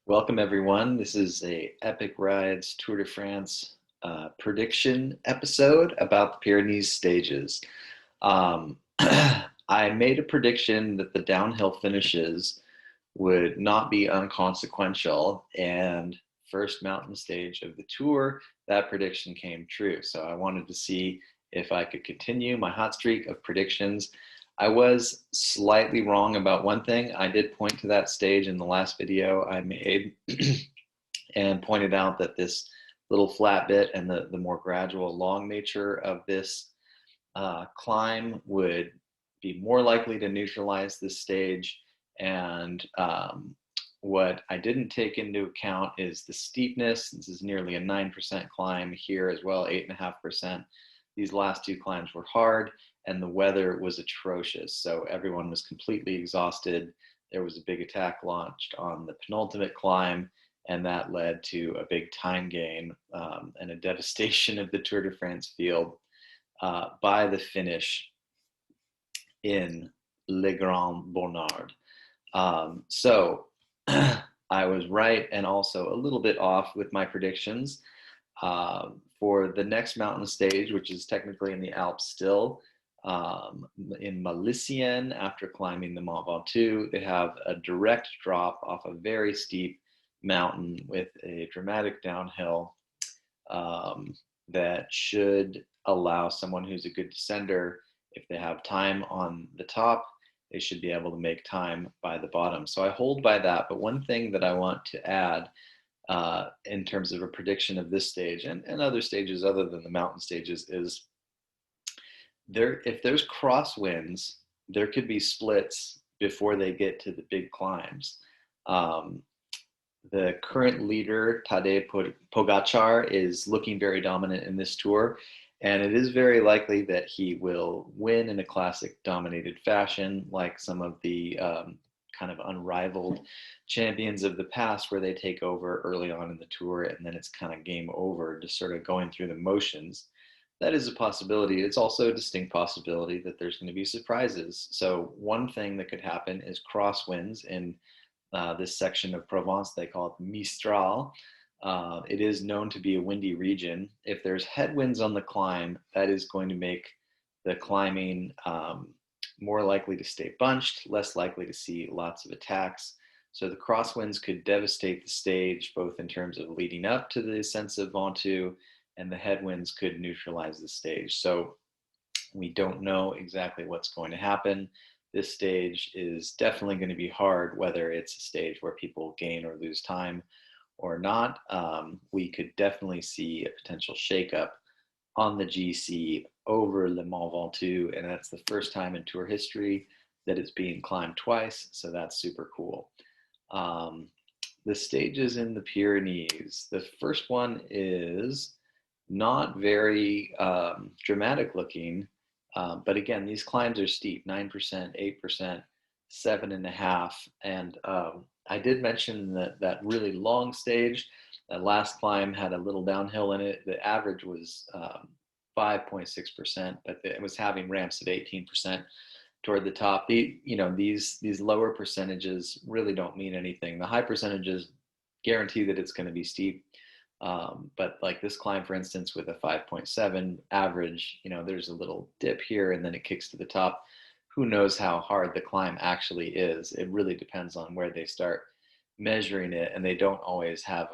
Welcome everyone. This is a Epic Rides Tour de France prediction episode about the Pyrenees stages. Um, I made a prediction that the downhill finishes would not be unconsequential, and first mountain stage of the tour, that prediction came true. So I wanted to see if I could continue my hot streak of predictions. I was slightly wrong about one thing. I did point to that stage in the last video I made and pointed out that this little flat bit and the more gradual long nature of this climb would be more likely to neutralize this stage. And what I didn't take into account is the steepness. This is nearly a 9% climb here as well, 8.5%. These last two climbs were hard and the weather was atrocious. So everyone was completely exhausted. There was a big attack launched on the penultimate climb, and that led to a big time gain and a devastation of the Tour de France field by the finish in Le Grand Bonnard. So I was right and also a little bit off with my predictions. For the next mountain stage, which is technically in the Alps still, in Malicien, after climbing the Mont Ventoux, they have a direct drop off a very steep mountain with a dramatic downhill that should allow someone who's a good descender, if they have time on the top, they should be able to make time by the bottom. So I hold by that. But one thing that I want to add in terms of a prediction of this stage and other stages other than the mountain stages is if there's crosswinds, there could be splits before they get to the big climbs. The current leader, Tadej Pogacar, is looking very dominant in this tour, and it is very likely that he will win in a classic dominated fashion, like some of the kind of unrivaled champions of the past, where they take over early on in the tour and then it's kind of game over, just sort of going through the motions. That is a possibility. It's also a distinct possibility that there's going to be surprises. So one thing that could happen is crosswinds in this section of Provence. They call it Mistral. It is known to be a windy region. If there's headwinds on the climb, that is going to make the climbing more likely to stay bunched, less likely to see lots of attacks. So the crosswinds could devastate the stage, both in terms of leading up to the ascents of Ventoux, and the headwinds could neutralize the stage. So we don't know exactly what's going to happen. This stage is definitely going to be hard, whether it's a stage where people gain or lose time or not. We could definitely see a potential shakeup on the GC over Le Mont Ventoux, and that's the first time in tour history that it's being climbed twice, so that's super cool. The stages in the Pyrenees. The first one is not very dramatic looking, but again, these climbs are steep, 9%, 8%, 7.5%. And I did mention that really long stage, that last climb had a little downhill in it. The average was 5.6%, but it was having ramps at 18% toward the top. These lower percentages really don't mean anything. The high percentages guarantee that it's going to be steep. But like this climb, for instance, with a 5.7 average, there's a little dip here and then it kicks to the top. Who knows how hard the climb actually is? It really depends on where they start measuring it, and they don't always have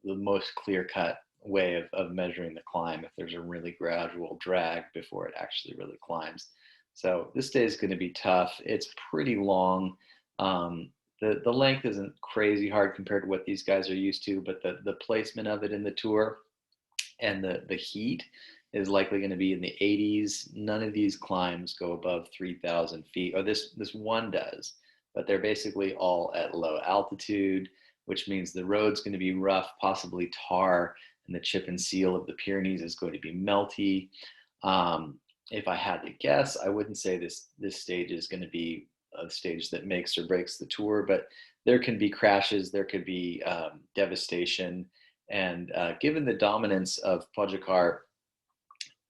the most clear-cut way of measuring the climb if there's a really gradual drag before it actually really climbs. So this day is going to be tough. It's pretty long. The length isn't crazy hard compared to what these guys are used to, but the placement of it in the tour and the heat is likely going to be in the 80s. None of these climbs go above 3,000 feet, or this one does, but they're basically all at low altitude, which means the road's going to be rough, possibly tar, and the chip and seal of the Pyrenees is going to be melty. If I had to guess, I wouldn't say this stage is going to be a stage that makes or breaks the tour, but there can be crashes, there could be devastation, and given the dominance of Pogacar,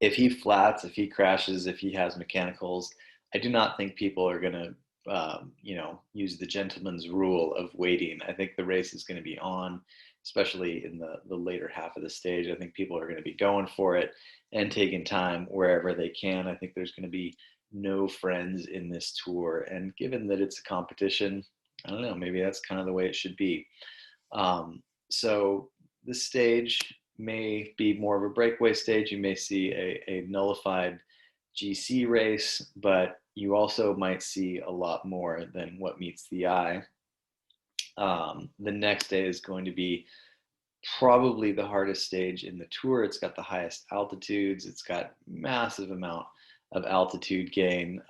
if he flats, if he crashes, if he has mechanicals, I do not think people are going to use the gentleman's rule of waiting. I think the race is going to be on, especially in the later half of the stage. I think people are going to be going for it and taking time wherever they can. I think there's going to be no friends in this tour. And given that it's a competition, I don't know, maybe that's kind of the way it should be. So the stage may be more of a breakaway stage. You may see a nullified GC race, but you also might see a lot more than what meets the eye. The next day is going to be probably the hardest stage in the tour. It's got the highest altitudes. It's got massive amount of altitude gain,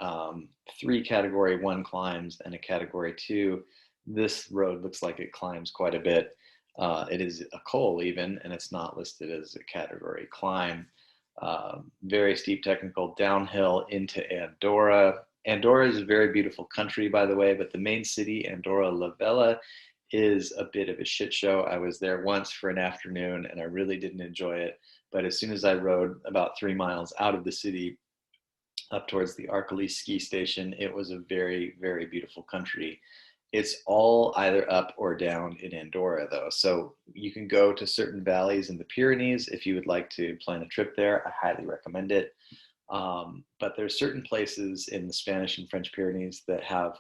3 category 1 climbs and a category 2. This road looks like it climbs quite a bit. It is a col even, and it's not listed as a category climb. Very steep technical downhill into Andorra. Andorra is a very beautiful country, by the way, but the main city, Andorra la Vella, is a bit of a shit show. I was there once for an afternoon and I really didn't enjoy it. But as soon as I rode about 3 miles out of the city up towards the Arcalís ski station, it was a very, very beautiful country. It's all either up or down in Andorra, though. So you can go to certain valleys in the Pyrenees if you would like to plan a trip there. I highly recommend it. But there's certain places in the Spanish and French Pyrenees that have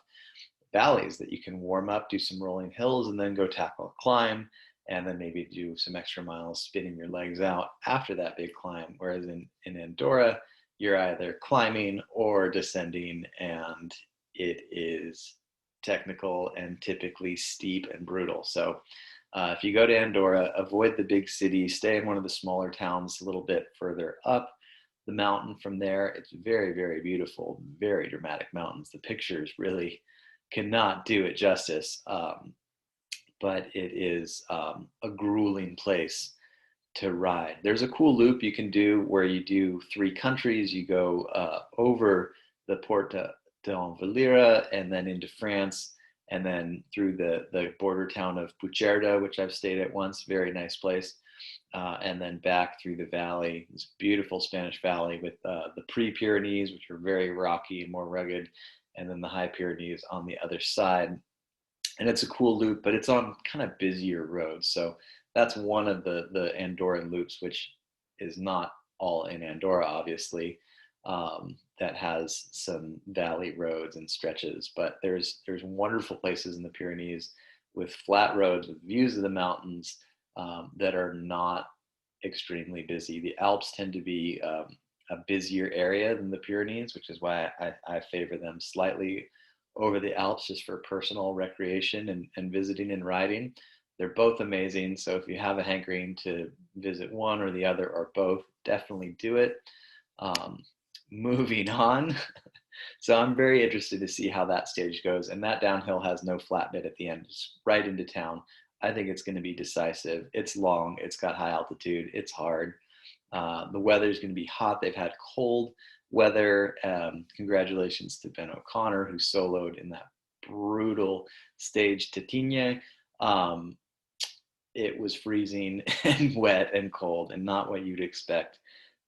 valleys that you can warm up, do some rolling hills, and then go tackle a climb, and then maybe do some extra miles spinning your legs out after that big climb. Whereas in Andorra, you're either climbing or descending, and it is technical and typically steep and brutal. So if you go to Andorra, avoid the big city, stay in one of the smaller towns a little bit further up the mountain from there. It's very, very beautiful, very dramatic mountains. The pictures really cannot do it justice, but it is a grueling place to ride. There's a cool loop you can do where you do 3 countries. You go over the Porta d'Envalira and then into France, and then through the border town of Puigcerdà, which I've stayed at once, very nice place, and then back through the valley, this beautiful Spanish valley with the pre-Pyrenees, which are very rocky and more rugged, and then the high Pyrenees on the other side. And it's a cool loop, but it's on kind of busier roads. So that's one of the Andorran loops, which is not all in Andorra, obviously, that has some valley roads and stretches. But there's wonderful places in the Pyrenees with flat roads, with views of the mountains, that are not extremely busy. The Alps tend to be a busier area than the Pyrenees, which is why I favor them slightly over the Alps just for personal recreation and visiting and riding. They're both amazing. So if you have a hankering to visit one or the other or both, definitely do it. Moving on. So I'm very interested to see how that stage goes. And that downhill has no flat bit at the end. It's right into town. I think it's going to be decisive. It's long. It's got high altitude. It's hard. The weather is going to be hot. They've had cold weather. Congratulations to Ben O'Connor, who soloed in that brutal stage Tatigne. It was freezing and wet and cold, and not what you'd expect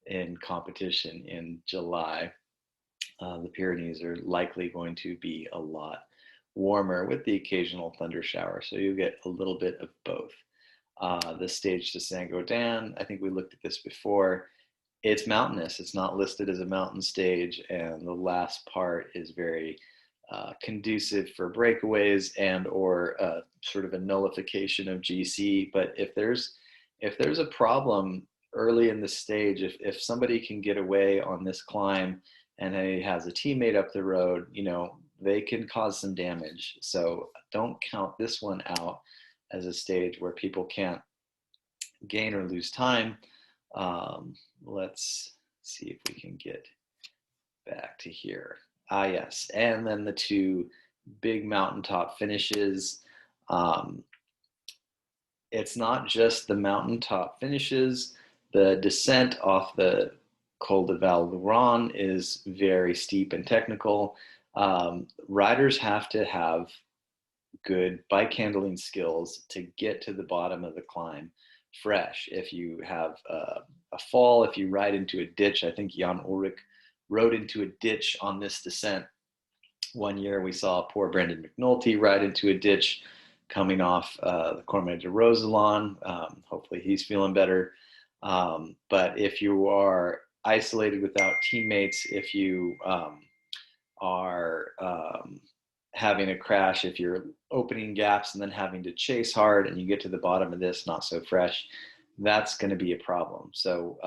in competition in July. The Pyrenees are likely going to be a lot warmer with the occasional thunder shower, so you get a little bit of both. The stage to Saint-Gaudens, I think we looked at this before. It's mountainous. It's not listed as a mountain stage, and the last part is very conducive for breakaways and or sort of a nullification of GC. But if there's a problem early in the stage, if somebody can get away on this climb and he has a teammate up the road, they can cause some damage. So don't count this one out as a stage where people can't gain or lose time. Let's see if we can get back to here. Yes, and then the 2 big mountaintop finishes. It's not just the mountaintop finishes. The descent off the Col de Val-Louron is very steep and technical. Riders have to have good bike handling skills to get to the bottom of the climb fresh. If you have a fall, if you ride into a ditch, I think Jan Ulrich rode into a ditch on this descent One year we saw poor Brandon McNulty ride into a ditch coming off the Cormet de Rosalon. Hopefully he's feeling better. But if you are isolated without teammates, if you are having a crash, if you're opening gaps and then having to chase hard and you get to the bottom of this not so fresh, that's going to be a problem. So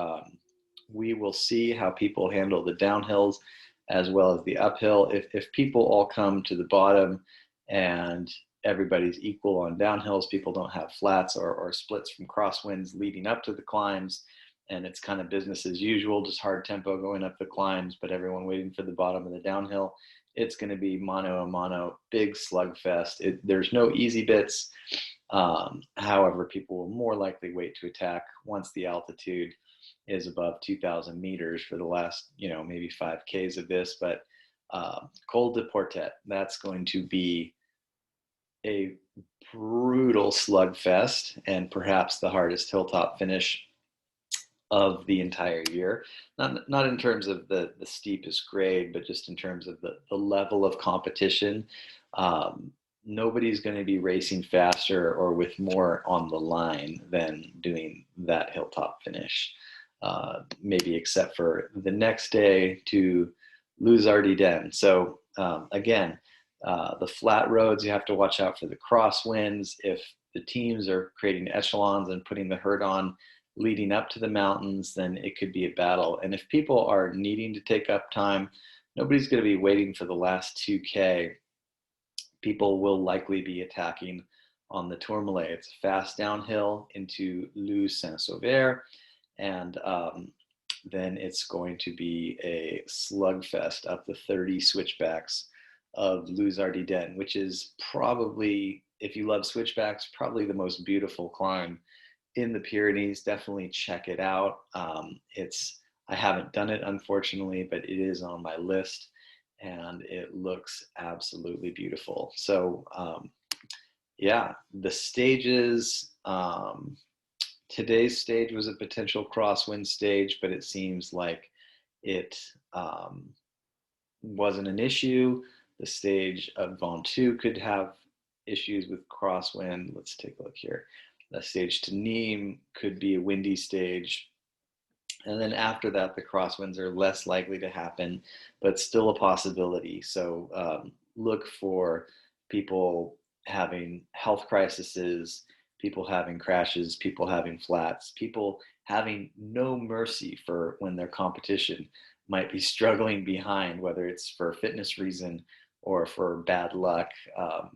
we will see how people handle the downhills as well as the uphill. If people all come to the bottom and everybody's equal on downhills, people don't have flats or splits from crosswinds leading up to the climbs, and it's kind of business as usual, just hard tempo going up the climbs, but everyone waiting for the bottom of the downhill, it's going to be mano a mano, big slugfest. There's no easy bits. However, people will more likely wait to attack once the altitude is above 2,000 meters for the last, maybe 5Ks of this. But Col de Portet, that's going to be a brutal slugfest and perhaps the hardest hilltop finish of the entire year. Not in terms of the steepest grade, but just in terms of the level of competition. Nobody's going to be racing faster or with more on the line than doing that hilltop finish. Maybe except for the next day to Les Ardennes. So again, the flat roads, you have to watch out for the crosswinds. If the teams are creating echelons and putting the herd on leading up to the mountains, then it could be a battle. And if people are needing to take up time, nobody's going to be waiting for the last 2K. People will likely be attacking on the Tourmalet. It's a fast downhill into Les Saint-Sauveur, and then it's going to be a slugfest up the 30 switchbacks of Les Ardennes, which is probably, if you love switchbacks, probably the most beautiful climb in the Pyrenees. Definitely check it out. I haven't done it, unfortunately, but it is on my list and it looks absolutely beautiful. So yeah, the stages, today's stage was a potential crosswind stage, but it seems like it wasn't an issue. The stage of Ventoux could have issues with crosswind. Let's take a look here. The stage to Nîmes could be a windy stage. And then after that, the crosswinds are less likely to happen, but still a possibility. So look for people having health crises, people having crashes, people having flats, people having no mercy for when their competition might be struggling behind, whether it's for a fitness reason or for bad luck.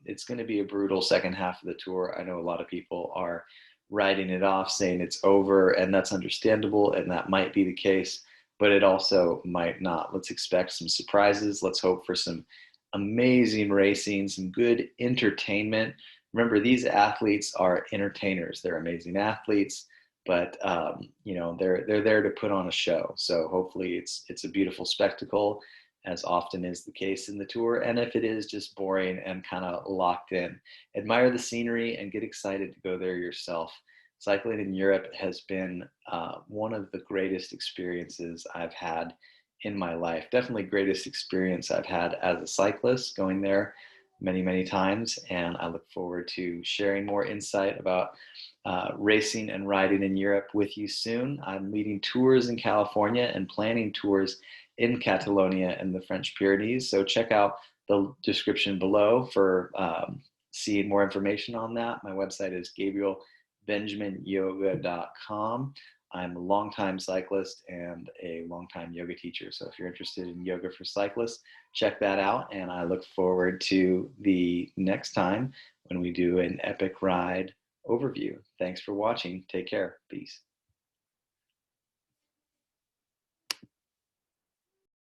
It's going to be a brutal second half of the tour. I know a lot of people are writing it off, saying it's over, and that's understandable, and that might be the case, but it also might not. Let's expect some surprises. Let's hope for some amazing racing, some good entertainment. Remember, these athletes are entertainers. They're amazing athletes, but they're there to put on a show. So hopefully it's a beautiful spectacle, as often is the case in the tour. And if it is just boring and kind of locked in, admire the scenery and get excited to go there yourself. Cycling in Europe has been one of the greatest experiences I've had in my life. Definitely greatest experience I've had as a cyclist, going there many, many times. And I look forward to sharing more insight about racing and riding in Europe with you soon. I'm leading tours in California and planning tours in Catalonia and the French Pyrenees. So check out the description below for seeing more information on that. My website is GabrielBenjaminYoga.com. I'm a longtime cyclist and a longtime yoga teacher. So if you're interested in yoga for cyclists, check that out. And I look forward to the next time when we do an epic ride overview. Thanks for watching. Take care. Peace.